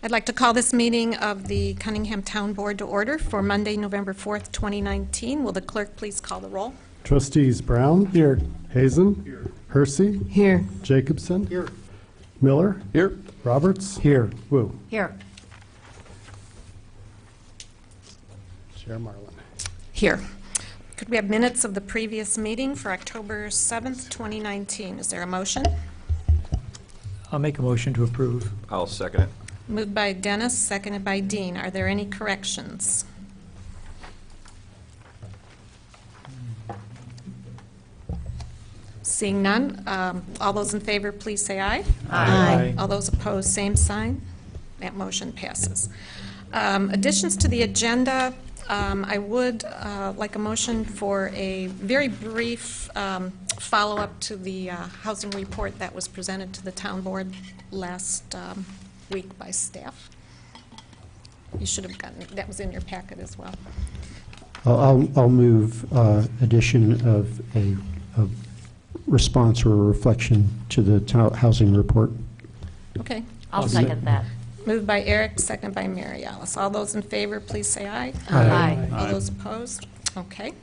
I'd like to call this meeting of the Cunningham Town Board to order for Monday, November 4th, 2019. Will the clerk please call the roll? Trustees Brown. Here. Hazen. Here. Hersey. Here. Jacobson. Here. Miller. Here. Roberts. Here. Wu. Here. Chair Marlin. Here. Could we have minutes of the previous meeting for October 7th, 2019? Is there a motion? I'll make a motion to approve. I'll second it. Moved by Dennis, seconded by Dean. Are there any corrections? Seeing none, all those in favor, please say aye. Aye. All those opposed, same sign. That motion passes. Additions to the agenda, I would like a motion for a very brief follow-up to the housing report that was presented to the town board last week by staff. You should have gotten, that was in your packet as well. I'll move addition of a response or a reflection to the housing report. Okay. I'll second that. Moved by Eric, seconded by Mary Alice. All those in favor, please say aye. Aye. All those opposed? Okay.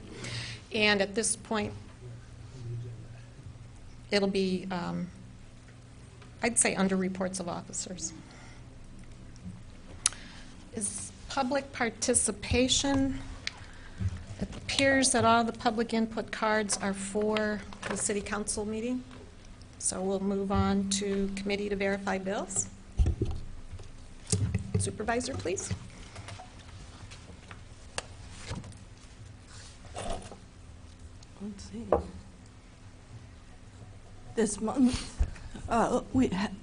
And at this point, it'll be, I'd say, under reports of officers. Is public participation? It appears that all the public input cards are for the city council meeting. So we'll move on to committee to verify bills. Supervisor, please. Let's see. This month,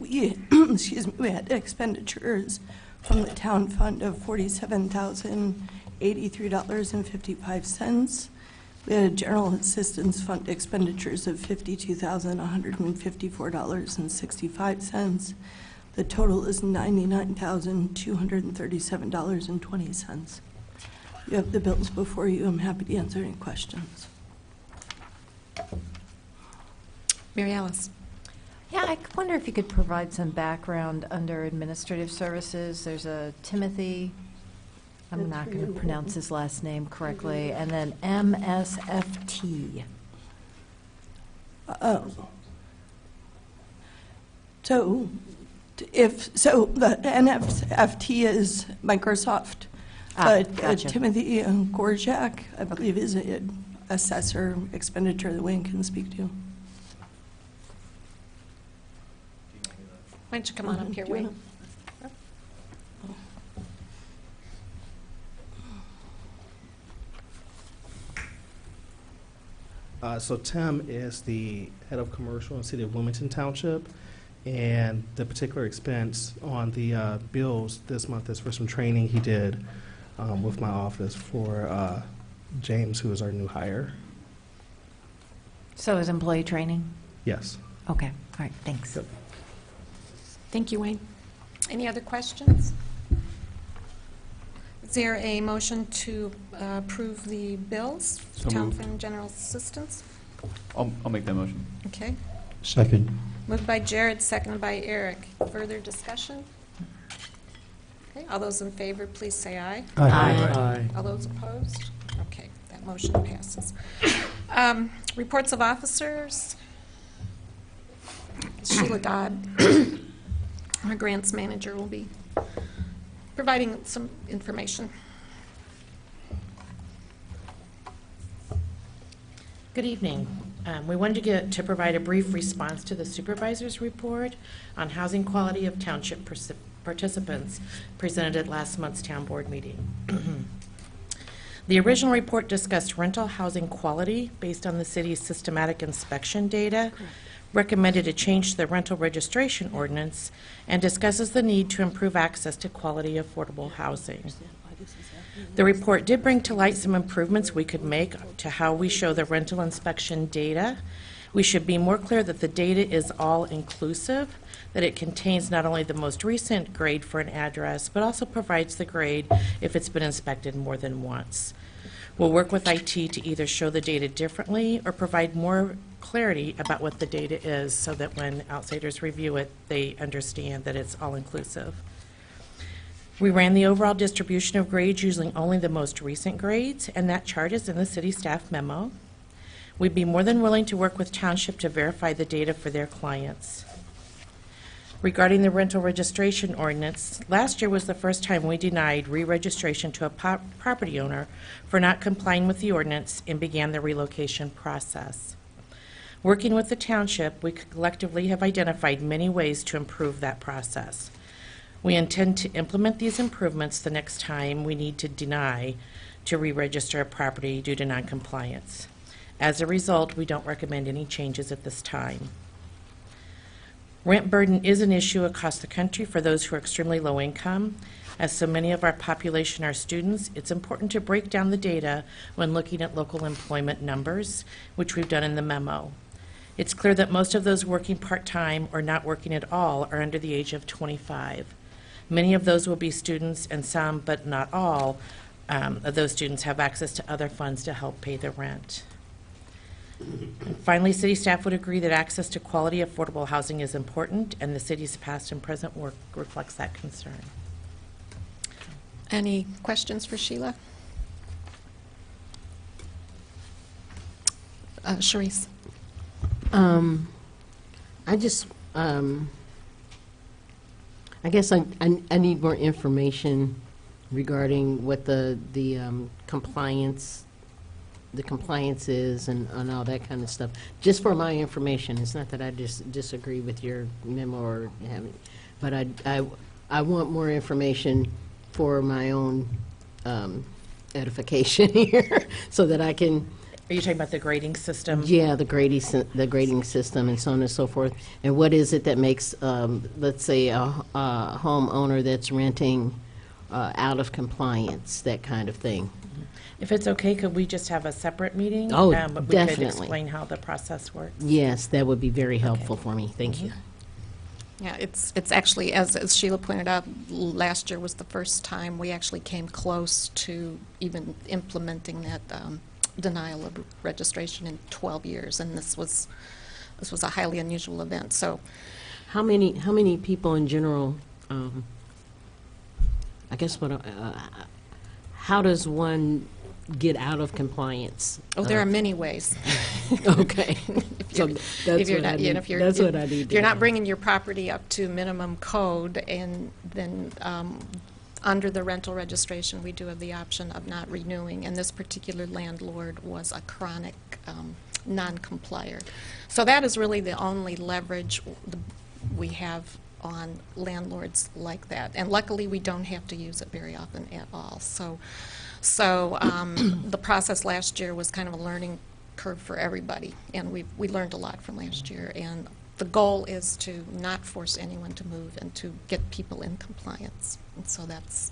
excuse me, we had expenditures from the town fund of $47,083.55. We had a general assistance fund expenditures of $52,154.65. The total is $99,237.20. You have the bills before you. I'm happy to answer any questions. Mary Alice. Yeah, I wonder if you could provide some background under administrative services. There's a Timothy, I'm not going to pronounce his last name correctly, and then MSFT. So the NFFT is Microsoft, but gotcha. Timothy Gorjak, I believe, is an assessor expenditure that Wayne can speak to. Why don't you come on up here, Wayne? So Tim is the head of commercial in the city of Wilmington Township, and the particular expense on the bills this month is for some training he did with my office for James, who is our new hire. So is employee training? Yes. Okay, all right, thanks. Good. Thank you, Wayne. Any other questions? Is there a motion to approve the bills? So Town moved. Fund General Assistance? I'll make that motion. Okay. Second. Moved by Jared, seconded by Eric. Further discussion? Okay, all those in favor, please say aye. Aye. All those opposed? Okay, that motion passes. Reports of officers. Sheila Dodd, our grants manager, will be providing some information. Good evening. We wanted to provide a brief response to the supervisor's report on housing quality of township participants presented at last month's town board meeting. The original report discussed rental housing quality based on the city's systematic inspection data, recommended a change to the rental registration ordinance, and discusses the need to improve access to quality affordable housing. The report did bring to light some improvements we could make to how we show the rental inspection data. We should be more clear that the data is all inclusive, that it contains not only the most recent grade for an address, but also provides the grade if it's been inspected more than once. We'll work with IT to either show the data differently or provide more clarity about what the data is so that when outsiders review it, they understand that it's all inclusive. We ran the overall distribution of grades using only the most recent grades, and that chart is in the city staff memo. We'd be more than willing to work with Township to verify the data for their clients. Regarding the rental registration ordinance, last year was the first time we denied re-registration to a property owner for not complying with the ordinance and began the relocation process. Working with the Township, we collectively have identified many ways to improve that process. We intend to implement these improvements the next time we need to deny to re-register a property due to noncompliance. As a result, we don't recommend any changes at this time. Rent burden is an issue across the country for those who are extremely low income. As so many of our population are students, it's important to break down the data when looking at local employment numbers, which we've done in the memo. It's clear that most of those working part-time or not working at all are under the age of 25. Many of those will be students, and some, but not all, of those students have access to other funds to help pay the rent. And finally, city staff would agree that access to quality, affordable housing is important, and the city's past and present work reflects that concern. Any questions for Sheila? Sharice? I guess I need more information regarding what the compliance is and all that kind of stuff. Just for my information. It's not that I disagree with your memo or having, but I want more information for my own edification here, so that I can. Are you talking about the grading system? Yeah, the grading system and so on and so forth. And what is it that makes, let's say, a homeowner that's renting out of compliance, that kind of thing? If it's okay, could we just have a separate meeting? Oh, But we could definitely. explain how the process works. Yes, that would be very helpful for me. Thank you. Yeah, it's actually, as Sheila pointed out, last year was the first time we actually came close to even implementing that denial of registration in 12 years, and this was a highly unusual event. So, How many people in general, I guess how does one get out of compliance? there are many ways. Okay. If you're not If you're not bringing your property up to minimum code, and then under the rental registration, we do have the option of not renewing, and this particular landlord was a chronic non-complier. So that is really the only leverage we have on landlords like that, and luckily we don't have to use it very often at all. So the process last year was kind of a learning curve for everybody, and we learned a lot from last year, and the goal is to not force anyone to move and to get people in compliance. And so that's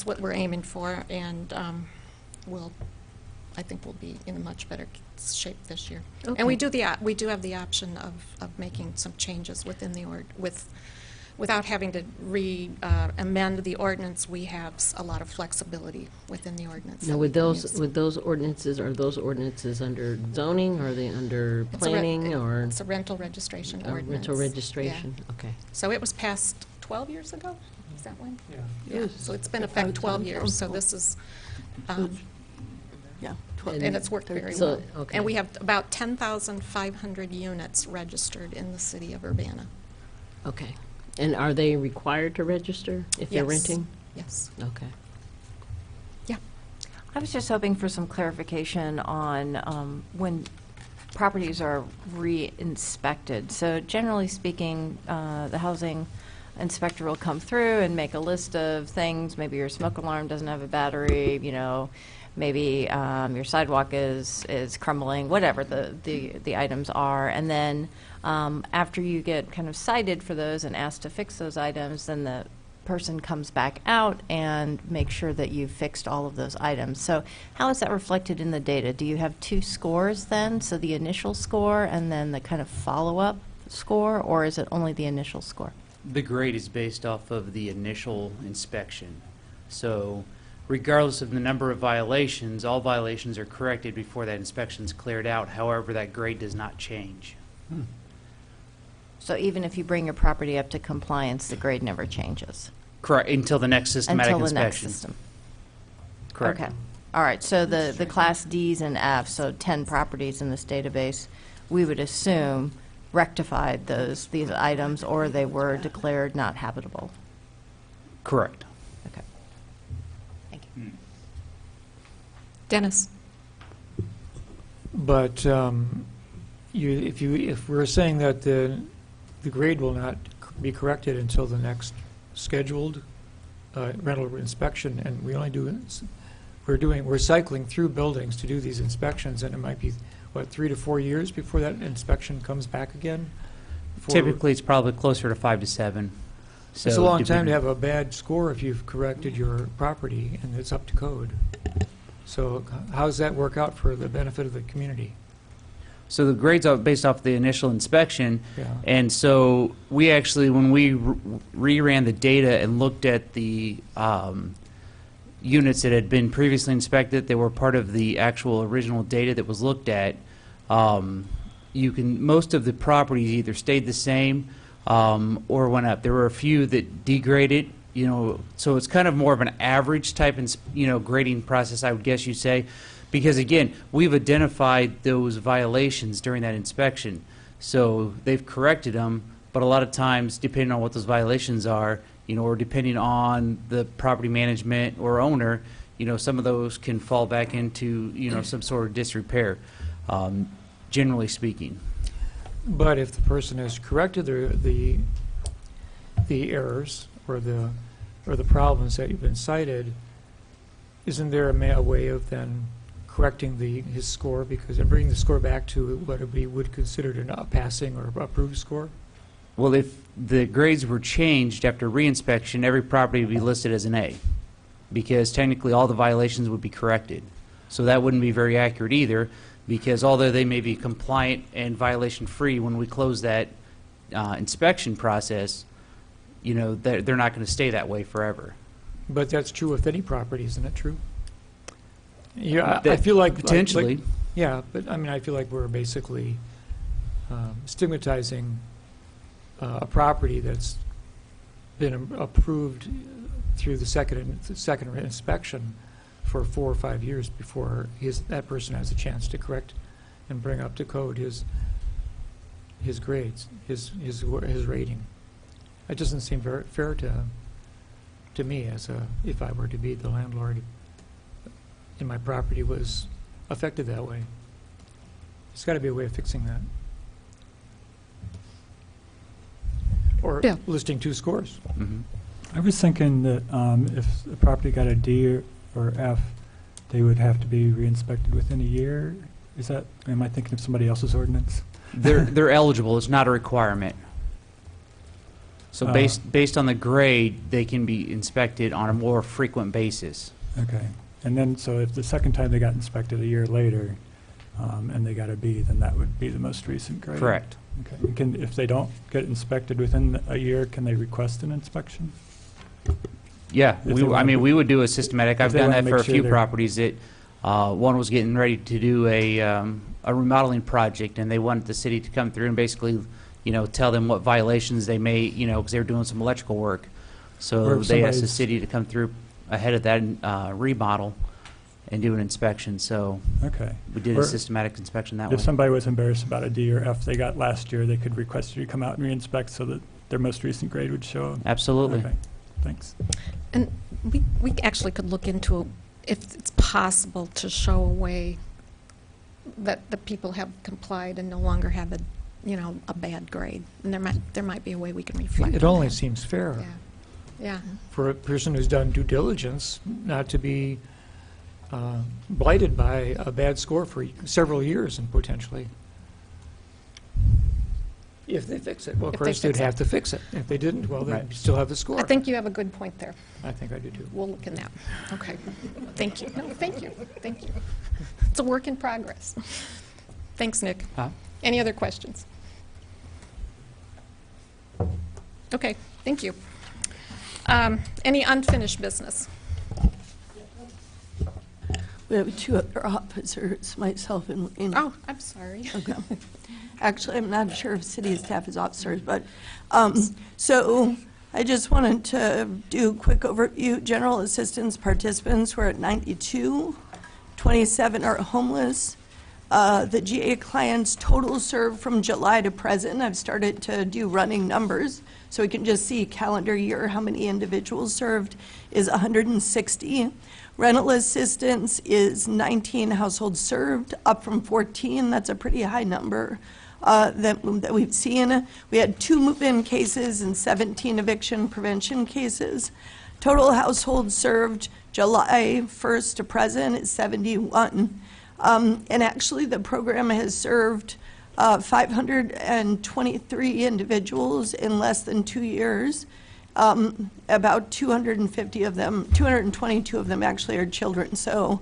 what we're aiming for, and I think we'll be in a much better shape this year. Okay. And we do have the option of making some changes within the without having to amend the ordinance. We have a lot of flexibility within the ordinance. Now, that we with can those use. ordinances, are those ordinances under zoning, or are they under planning, or It's a rental registration ordinance. rental registration? Yeah. Okay. So it was passed 12 years ago? Is that when? Yeah. Yeah, so it's been in effect 12 years, so this is, Yeah. and it's worked very So, well. okay. And we have about 10,500 units registered in the city of Urbana. Okay. And are they required to register if they're Yes. renting? Yes. Okay. Yeah. I was just hoping for some clarification on when properties are re-inspected. So generally speaking, the housing inspector will come through and make a list of things. Maybe your smoke alarm doesn't have a battery, maybe your sidewalk is crumbling, whatever the items are. And then after you get kind of cited for those and asked to fix those items, then the person comes back out and makes sure that you've fixed all of those items. So how is that reflected in the data? Do you have two scores then? So the initial score and then the kind of follow-up score, or is it only the initial score? The grade is based off of the initial inspection. So regardless of the number of violations, all violations are corrected before that inspection's cleared out. However, that grade does not change. So even if you bring your property up to compliance, the grade never changes? Correct, until the next systematic until the next inspection. system. Correct. Okay. All right, so the Class Ds and Fs, so 10 properties in this database, we would assume rectified these items, or they were declared not habitable. Correct. Okay. Thank you. Dennis? But if we're saying that the grade will not be corrected until the next scheduled rental inspection, and we're cycling through buildings to do these inspections, and it might be, what, 3 to 4 years before that inspection comes back again? Typically, it's probably closer to 5 to 7. So It's a long time to depending- have a bad score if you've corrected your property and it's up to code. So how does that work out for the benefit of the community? So the grades are based off the initial inspection, Yeah. and so we actually, when we reran the data and looked at the units that had been previously inspected, that were part of the actual original data that was looked at, most of the properties either stayed the same or went up. There were a few that degraded, so it's kind of more of an average type, grading process, I would guess you'd say. Because again, we've identified those violations during that inspection. So they've corrected them, but a lot of times, depending on what those violations are, or depending on the property management or owner, some of those can fall back into, some sort of disrepair, generally speaking. But if the person has corrected the errors or the problems that you've been cited, isn't there a way of then correcting his score, and bringing the score back to what we would consider a passing or approved score? Well, if the grades were changed after reinspection, every property would be listed as an A, because technically all the violations would be corrected. So that wouldn't be very accurate either, because although they may be compliant and violation-free when we close that inspection process, they're not going to stay that way forever. But that's true with any property, isn't it true? Yeah, I feel like potentially. Yeah, but I feel like we're basically stigmatizing a property that's been approved through the second inspection for 4 or 5 years before that person has a chance to correct and bring up to code his grades, his rating. It doesn't seem very fair to me if I were to be the landlord and my property was affected that way. There's got to be a way of fixing that. Or Yeah. listing 2 scores. Mm-hmm. I was thinking that if the property got a D or F, they would have to be re-inspected within a year. Am I thinking of somebody else's ordinance? They're eligible. It's not a requirement. So based on the grade, they can be inspected on a more frequent basis. Okay. And then, so if the second time they got inspected a year later and they got a B, then that would be the most recent grade? Correct. Okay. If they don't get inspected within a year, can they request an inspection? Yeah, we would do a systematic. I've they done wanna that for a make sure few they're- properties that one was getting ready to do a remodeling project, and they wanted the city to come through and basically, tell them what violations they may, because they were doing some electrical work. Or So if they asked the somebody's- city to come through ahead of that remodel and do an inspection. So Okay. we did Or a systematic inspection that way. If somebody was embarrassed about a D or F they got last year, they could request you to come out and re-inspect so that their most recent grade would show. Absolutely. Okay. Thanks. And we actually could look into if it's possible to show a way that the people have complied and no longer have a bad grade. And there might be a way we can reflect It on only that. seems fair Yeah. for a person who's done due diligence not to be blighted by a bad score for several years and potentially. If they fix it. Well, of If they course, they'd fix it. have to fix it. If they didn't, well, then Right. you still have the score. I think you have a good point there. I think I do too. We'll look in that. Okay. Thank you. No, thank you. Thank you. It's a work in progress. Thanks, Nick. Any other questions? Okay, thank you. Any unfinished business? We have 2 other officers, myself and Wayne. Oh, I'm sorry. Okay. Actually, I'm not sure if city staff is officers, but, so I just wanted to do a quick overview. General assistance participants were at 92, 27 are homeless. The GA clients total served from July to present. I've started to do running numbers so we can just see calendar year how many individuals served is 160. Rental assistance is 19 households served, up from 14. That's a pretty high number that we've seen. We had 2 move-in cases and 17 eviction prevention cases. Total households served July 1st to present is 71. And actually, the program has served 523 individuals in less than 2 years. About 250 of them, 222 of them actually are children. So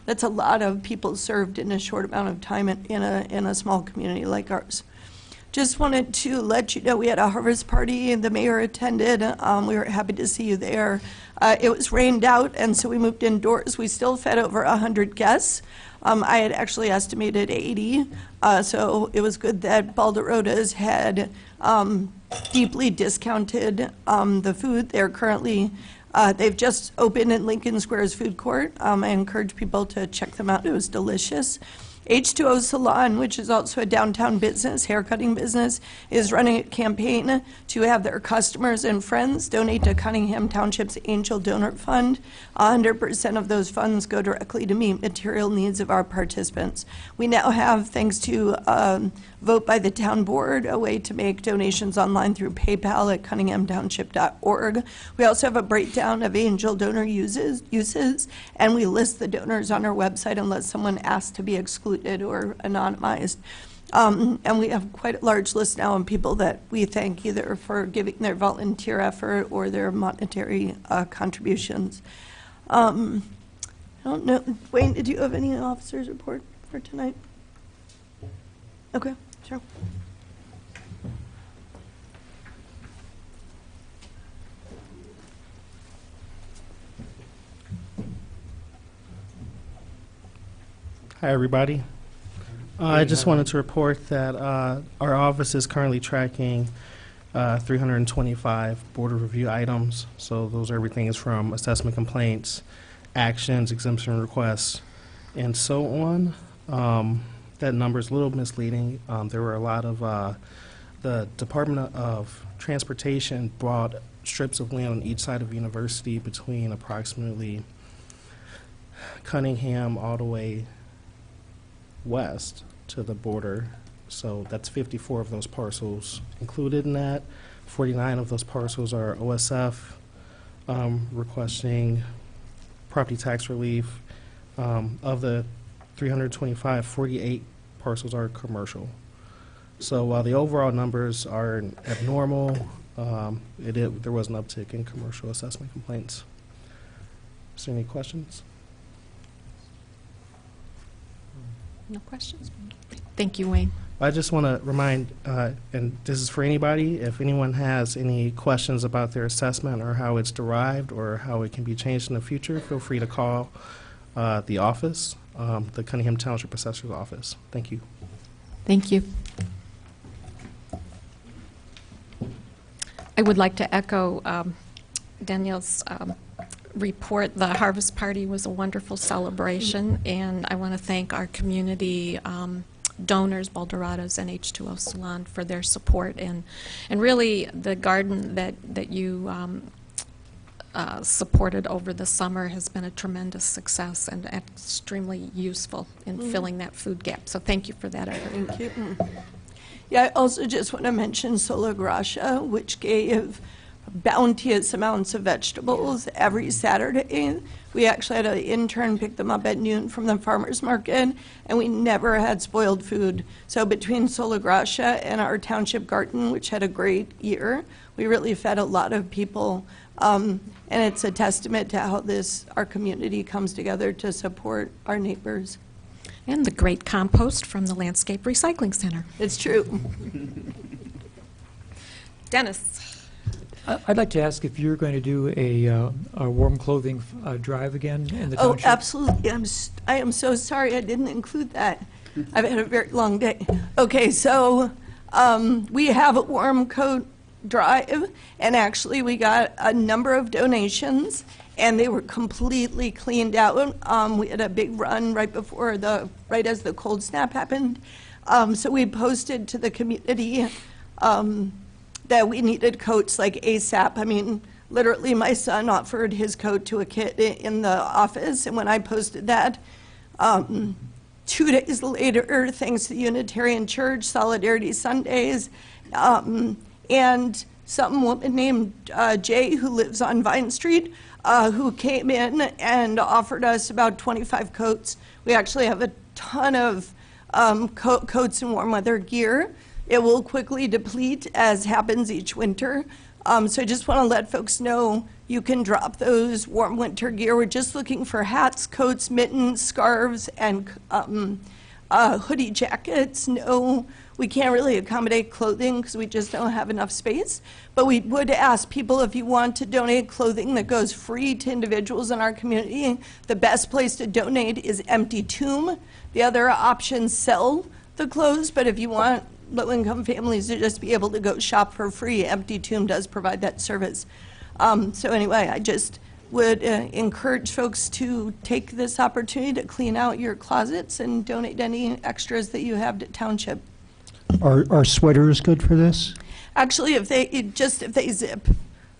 that's a lot of people served in a short amount of time in a small community like ours. Just wanted to let you know we had a harvest party and the mayor attended. We were happy to see you there. It was rained out, and so we moved indoors. We still fed over 100 guests. I had actually estimated 80, so it was good that Balderota's had deeply discounted the food. They're currently, they've just opened in Lincoln Square's food court. I encourage people to check them out. It was delicious. H2O Salon, which is also a downtown business, haircutting business, is running a campaign to have their customers and friends donate to Cunningham Township's Angel Donor Fund. 100% of those funds go directly to meet material needs of our participants. We now have, thanks to vote by the town board, a way to make donations online through PayPal at cunninghamtownship.org. We also have a breakdown of angel donor uses, and we list the donors on our website unless someone asks to be excluded or anonymized. And we have quite a large list now of people that we thank either for giving their volunteer effort or their monetary contributions. I don't know, Wayne, did you have any officers report for tonight? Okay, sure. Hi, everybody. I just wanted to report that our office is currently tracking 325 board of review items. So those are everything is from assessment complaints, actions, exemption requests, and so on. That number is a little misleading. There were a lot of, the Department of Transportation bought strips of land on each side of University between approximately Cunningham all the way west to the border. So that's 54 of those parcels included in that. 49 of those parcels are OSF requesting property tax relief. Of the 325, 48 parcels are commercial. So while the overall numbers are abnormal, there was an uptick in commercial assessment complaints. Is there any questions? No questions? Thank you, Wayne. I just want to remind, and this is for anybody, if anyone has any questions about their assessment or how it's derived or how it can be changed in the future, feel free to call the office, the Cunningham Township Assessor's Office. Thank you. Thank you. I would like to echo Danielle's report. The harvest party was a wonderful celebration, and I want to thank our community donors, Balderota's and H2O Salon, for their support, and really the garden that you supported over the summer has been a tremendous success and extremely useful in filling that food gap. So thank you for that effort. Thank you. Yeah, I also just want to mention Sola Gracia, which gave bounteous amounts of vegetables every Saturday. We actually had an intern pick them up at noon from the farmer's market, and we never had spoiled food. So between Sola Gracia and our township garden, which had a great year, we really fed a lot of people. And it's a testament to how our community comes together to support our neighbors. And the great compost from the Landscape Recycling Center. It's true. Dennis. I'd like to ask if you're going to do a warm clothing drive again in the Oh, township? absolutely. I am so sorry I didn't include that. I've had a very long day. Okay, so we have a warm coat drive, and actually we got a number of donations, and they were completely cleaned out. We had a big run right as the cold snap happened. So we posted to the community that we needed coats like ASAP. I mean, literally, my son offered his coat to a kid in the office, and when I posted that, 2 days later, thanks to the Unitarian Church, Solidarity Sundays, and some woman named Jay, who lives on Vine Street, who came in and offered us about 25 coats. We actually have a ton of coats and warm weather gear. It will quickly deplete, as happens each winter. So I just want to let folks know you can drop those warm winter gear. We're just looking for hats, coats, mittens, scarves, and hoodie jackets. No, we can't really accommodate clothing because we just don't have enough space. But we would ask people, if you want to donate clothing that goes free to individuals in our community, the best place to donate is Empty Tomb. The other options sell the clothes, but if you want low-income families to just be able to go shop for free, Empty Tomb does provide that service. So anyway, I just would encourage folks to take this opportunity to clean out your closets and donate any extras that you have to Township. Are sweaters good for this? Actually, if they zip.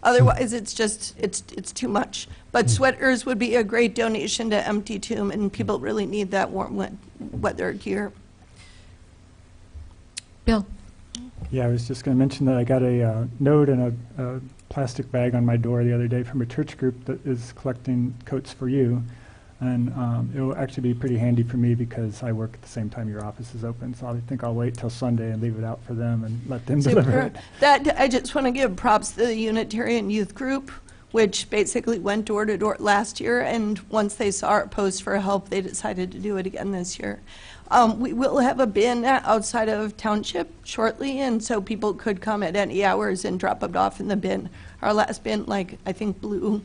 Otherwise, it's too much. But sweaters would be a great donation to Empty Tomb, and people really need that warm weather gear. Bill? Yeah, I was just going to mention that I got a note and a plastic bag on my door the other day from a church group that is collecting coats for you. And it will actually be pretty handy for me because I work at the same time your office is open. So I think I'll wait till Sunday and leave it out for them and let them deliver it. That, I just want to give props to the Unitarian Youth Group, which basically went door to door last year. And once they saw our post for help, they decided to do it again this year. We will have a bin outside of Township shortly, and so people could come at any hours and drop it off in the bin. Our last bin, I think, blew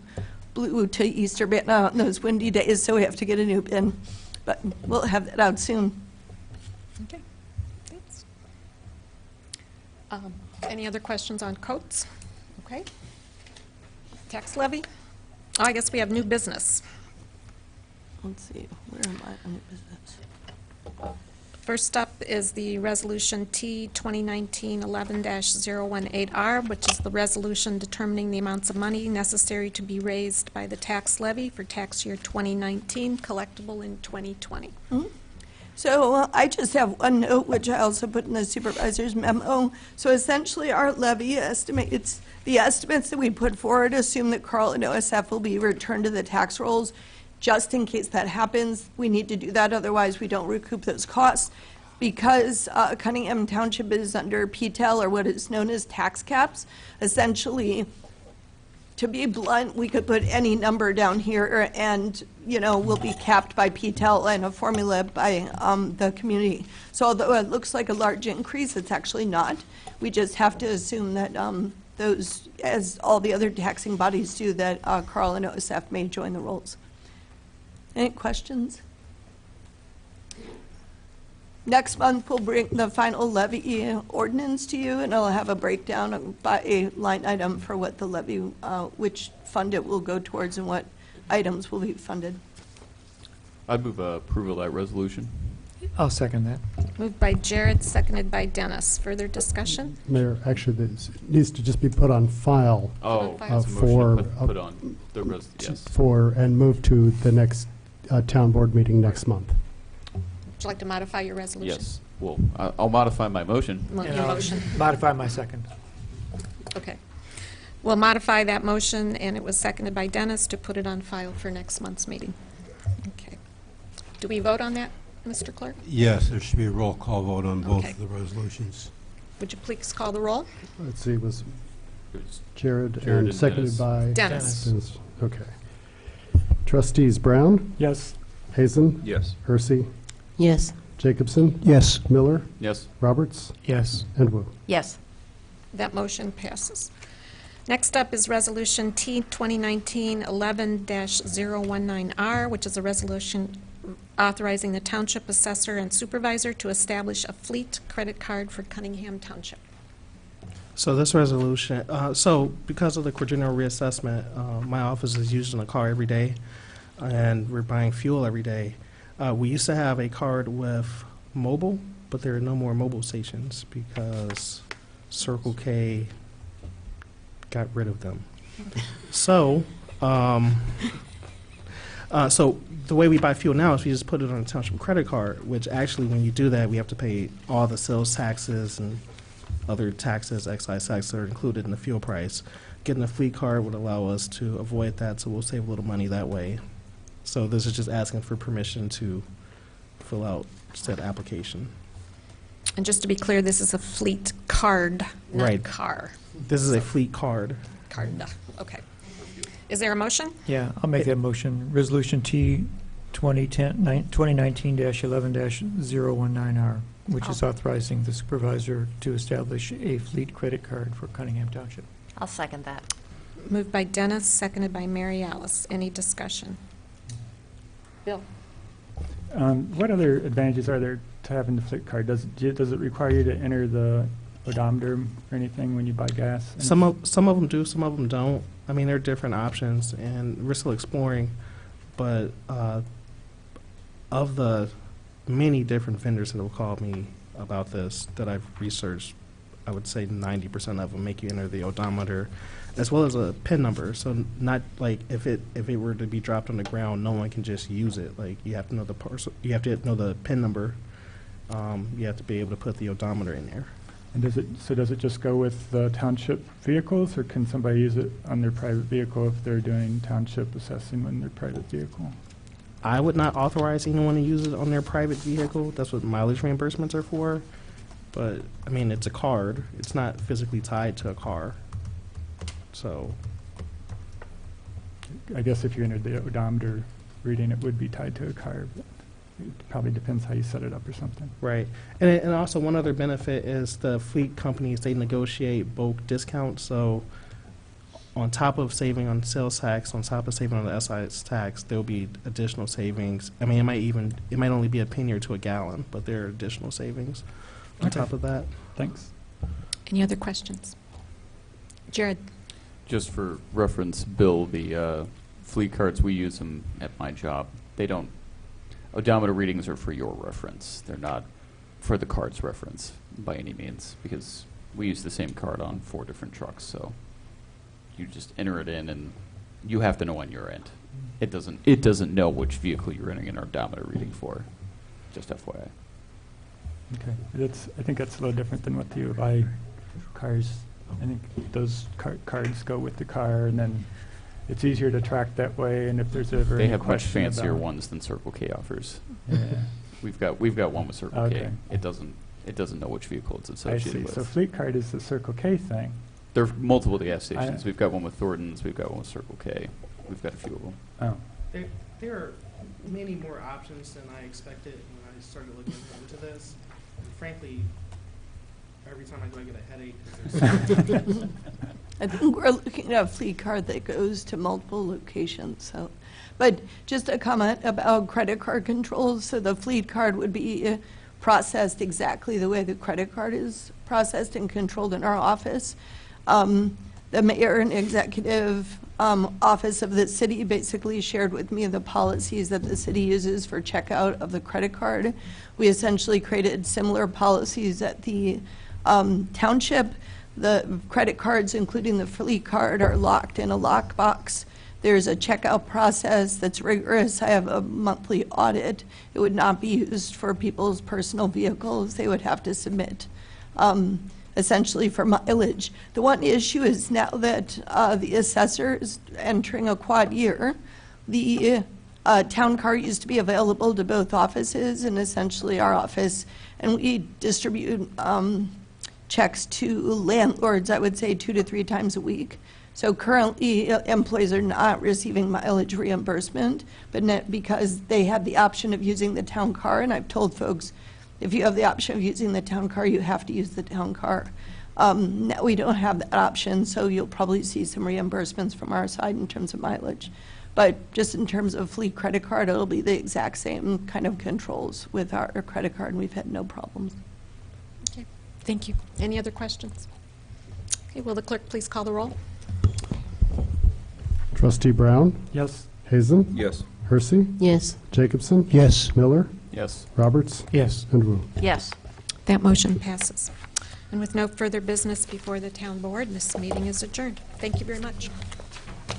to Easter bin on those windy days, so we have to get a new bin. But we'll have that out soon. Okay, thanks. Any other questions on coats? Okay. Tax levy? Oh, I guess we have new business. Let's see, where am I on new business? First up is the Resolution T 2019-11-018R, which is the resolution determining the amounts of money necessary to be raised by the tax levy for tax year 2019, collectible in 2020. So I just have one note, which I also put in the supervisor's memo. So essentially, our levy estimates, the estimates that we put forward assume that Carl and OSF will be returned to the tax rolls. Just in case that happens, we need to do that, otherwise we don't recoup those costs. Because Cunningham Township is under PTEL, or what is known as tax caps, essentially, to be blunt, we could put any number down here and, we'll be capped by PTEL and a formula by the community. So although it looks like a large increase, it's actually not. We just have to assume that those, as all the other taxing bodies do, that Carl and OSF may join the rolls. Any questions? Next month, we'll bring the final levy ordinance to you, and I'll have a breakdown by a line item for what the levy, which fund it will go towards and what items will be funded. I'd move approval of that resolution. I'll second that. Moved by Jared, seconded by Dennis. Further discussion? Mayor, actually, this needs to just be put on file Oh, file. it's a for, motion to put on the yes. and move to the next town board meeting next month. Would you like to modify your resolution? Yes. Well, I'll modify my motion. Your And I'll motion. modify my second. Okay. We'll modify that motion, and it was seconded by Dennis to put it on file for next month's meeting. Okay. Do we vote on that, Mr. Clerk? Yes, there should be a roll call vote on both Okay. of the resolutions. Would you please call the roll? Let's see, it was It's Jared Jared and and seconded by? Dennis. Dennis. Okay. Trustees Brown, Yes. Hazen, yes. Hersey, Yes. Jacobson, Yes. Miller, Yes. Roberts, Yes. and Wu. Yes. That motion passes. Next up is Resolution T 2019-11-019R, which is a resolution authorizing the Township Assessor and Supervisor to establish a fleet credit card for Cunningham Township. So this resolution, so because of the quadrennial reassessment, my office is using a car every day, and we're buying fuel every day. We used to have a card with mobile, but there are no more mobile stations because Circle K got rid of them. So, so the way we buy fuel now is we just put it on a township credit card, which actually when you do that, we have to pay all the sales taxes and other taxes, excise taxes that are included in the fuel price. Getting a fleet card would allow us to avoid that, so we'll save a little money that way. So this is just asking for permission to fill out said application. And just to be clear, this is a fleet card, not Right. car. This is a fleet card. Card, okay. Is there a motion? Yeah, I'll make that motion. Resolution T 2019-11-019R, which is authorizing the supervisor to establish a fleet credit card for Cunningham Township. I'll second that. Moved by Dennis, seconded by Mary Alice. Any discussion? Bill? What other advantages are there to having the fleet card? Does it require you to enter the odometer or anything when you buy gas? Some of them do, some of them don't. I mean, there are different options, and we're still exploring. But of the many different vendors that have called me about this that I've researched, I would say 90% of them make you enter the odometer, as well as a PIN number. So not like if it were to be dropped on the ground, no one can just use it. Like you have to know the parcel, you have to know the PIN number. You have to be able to put the odometer in there. And does it just go with the township vehicles, or can somebody use it on their private vehicle if they're doing township assessing on their private vehicle? I would not authorize anyone to use it on their private vehicle. That's what mileage reimbursements are for. But, I mean, it's a card. It's not physically tied to a car. So, I guess if you entered the odometer reading, it would be tied to a car, but it probably depends how you set it up or something. right. And also one other benefit is the fleet companies, they negotiate bulk discounts. So on top of saving on sales tax, on top of saving on the excise tax, there'll be additional savings. I mean, it might only be a penny or to a gallon, but there are additional savings on Okay. top of that. Thanks. Any other questions? Jared? Just for reference, Bill, the fleet cards, we use them at my job. They don't, odometer readings are for your reference. They're not for the card's reference by any means, because we use the same card on 4 different trucks, so you just enter it in and you have to know on your end. It doesn't know which vehicle you're entering an odometer reading for, just FYI. Okay. I think that's a little different than what the U of I cars. I think those cards go with the car, and then it's easier to track that way. And if there's ever They any have much question fancier about- ones than Circle K offers. Yeah. We've got one with Circle Okay. K. It doesn't know which vehicle it's I associated see. with. So fleet card is the Circle K thing. There are multiple gas stations. We've got one with Thornton's. We've got one with Circle K. We've got a few of them. Oh. There are many more options than I expected when I started looking into this. And frankly, every time I go, I get a headache. 'Cause there's I think we're looking at a fleet card that goes to multiple locations, so. But just a comment about credit card controls. So the fleet card would be processed exactly the way the credit card is processed and controlled in our office. The mayor and executive office of the city basically shared with me the policies that the city uses for checkout of the credit card. We essentially created similar policies at the township. The credit cards, including the fleet card, are locked in a lockbox. There's a checkout process that's rigorous. I have a monthly audit. It would not be used for people's personal vehicles. They would have to submit essentially for mileage. The one issue is now that the assessor is entering a quad year, the town car used to be available to both offices and essentially our office, and we distribute checks to landlords, I would say 2 to 3 times a week. So currently, employees are not receiving mileage reimbursement, but because they have the option of using the town car, and I've told folks, if you have the option of using the town car, you have to use the town car. Now we don't have that option, so you'll probably see some reimbursements from our side in terms of mileage. But just in terms of fleet credit card, it'll be the exact same kind of controls with our credit card, and we've had no problems. Okay, thank you. Any other questions? Okay, will the clerk please call the roll? Trustee Brown, Yes. Hazen, Yes. Hersey, Yes. Jacobson, Yes. Miller, Yes. Roberts, Yes. and Wu. Yes. That motion passes. And with no further business before the town board, this meeting is adjourned. Thank you very much.